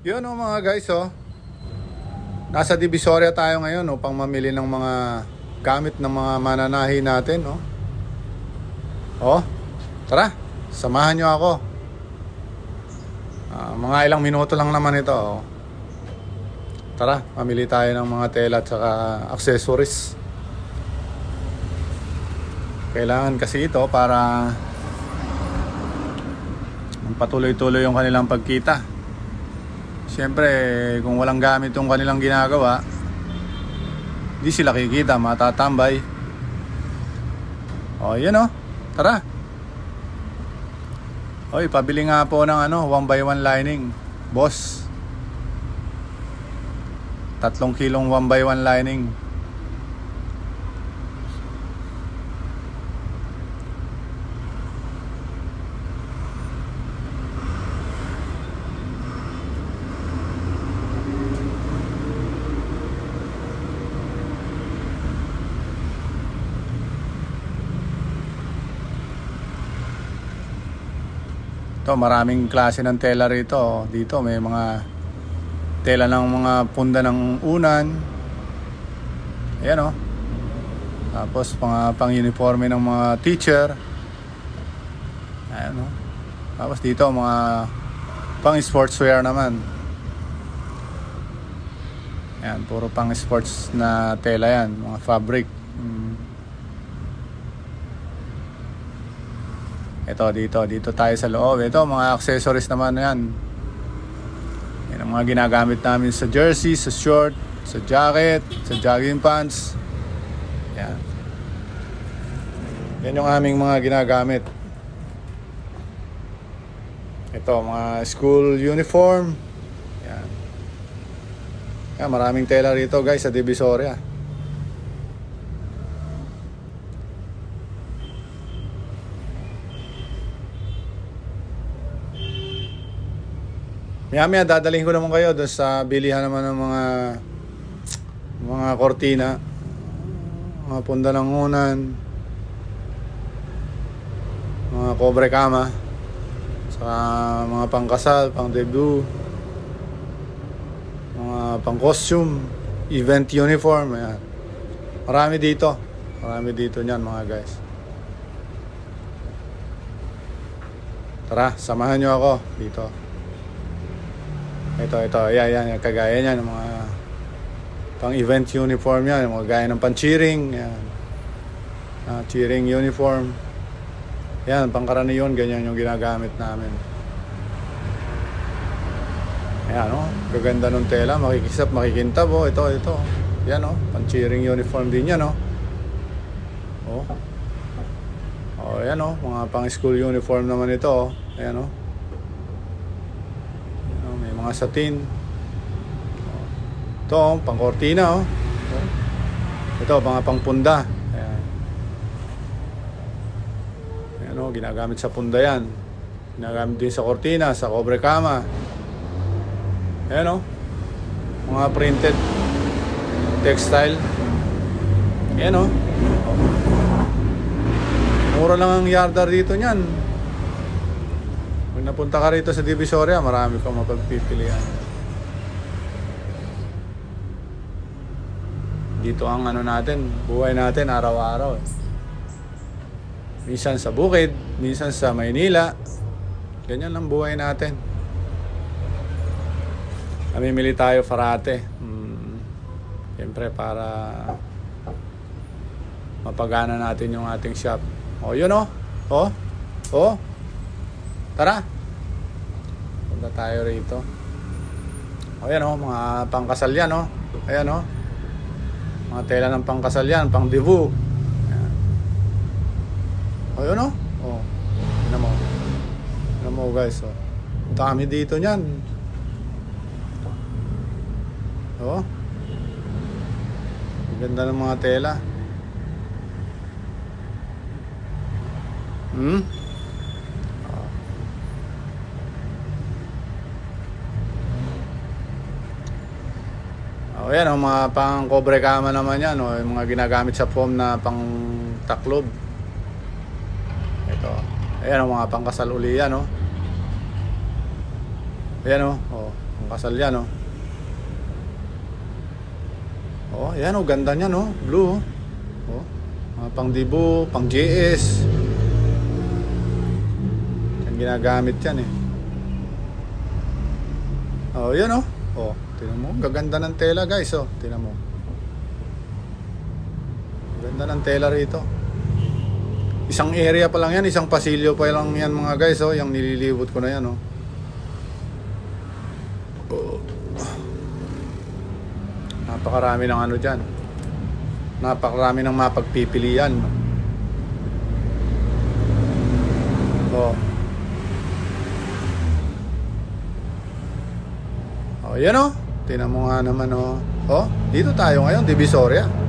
Yun mga guys Nasa Divisoria tayo ngayon upang mamili ng mga gamit ng mga mananahi natin Tara, samahan nyo ako. Mga ilang minuto lang naman ito Tara, mamili tayo ng mga tela at saka accessories. Kailangan kasi ito para patuloy-tuloy yung kanilang pagkita. Siyempre, kung walang gamit yung kanilang ginagawa, di sila kikita, matatambay. Yan tara. Pabili nga po ng 1x1 lining, boss. 3 kilong 1x1 lining. Ito, maraming klase ng tela rito. Dito may mga tela ng mga punda ng unan. Ayan Tapos pang-uniforme ng mga teacher. Ayan Tapos dito mga pang-sportswear naman. Ayan, puro pang-sports na tela yan. Mga fabric. Ito dito tayo sa loob. Ito mga accessories naman yan. Yan ang mga ginagamit namin sa jersey, sa short, sa jacket, sa jogging pants. Yan. Yan yung aming mga ginagamit. Ito mga school uniform. Yan. Yan, maraming tela rito guys sa Divisoria. Maya dadalhin ko naman kayo doon sa bilihan naman ng mga kortina, mga punda ng unan, mga kobre kama, sa mga pangkasal, pang debut, mga pang costume, event uniform. Ayan. Marami dito niyan mga guys. Tara, samahan nyo ako dito. Ito, yan, kagaya niyan, mga pang-event uniform yan, mga gaya ng pan-cheering, yan. Cheering uniform. Yan, pangkaraniyon, ganyan yung ginagamit namin. Ayan, gaganda ng tela, makikisap, makikintab, ito. Yan, pan-cheering uniform din yan, yan, mga pang-school uniform naman ito, ayan, mga satin. Ito, pang kortina Ito, mga pang punda. Ayan, ginagamit sa punda yan. Ginagamit din sa kortina, sa kobre kama. Ayan, mga printed textile. Ayan, mura lang ang yardar dito niyan. Pag napunta ka rito sa Divisoria, marami kang mapagpipilian. Dito ang natin, buhay natin araw-araw. Minsan sa bukid, minsan sa Maynila. Ganyan lang buhay natin. Namimili tayo parate. Siyempre para mapagana natin yung ating shop. Yun Tara. Punta tayo rito. Ayan mga pangkasal yan Ayan mga tela ng pangkasal yan, pang debut. Ayan. Tignan mo guys dami dito niyan. Ganda ng mga tela. Ayan mga pang kobre kama naman yan yung mga ginagamit sa foam na pang taklob. Ito. Ayan mga pangkasal uli yan Ayan Ang kasal yan, oh. Oh, yan, oh. Ganda niyan, oh. Blue, oh. Mga pang dibu, pang JS. Yan ginagamit yan, eh. Oh, yan, oh. Oh, tingnan mo. Gaganda ng tela, guys, oh. Tingnan mo. Ganda ng tela rito. Isang area pa lang yan, isang pasilyo pa lang yan mga guys, oh, yung nililibot ko na yan, oh. Oh. Napakarami ng ano dyan. Napakarami ng mapagpipilian. Oh. Oh, yan, oh. Tingnan mo nga naman, oh. Oh, dito tayo ngayon, Divisoria.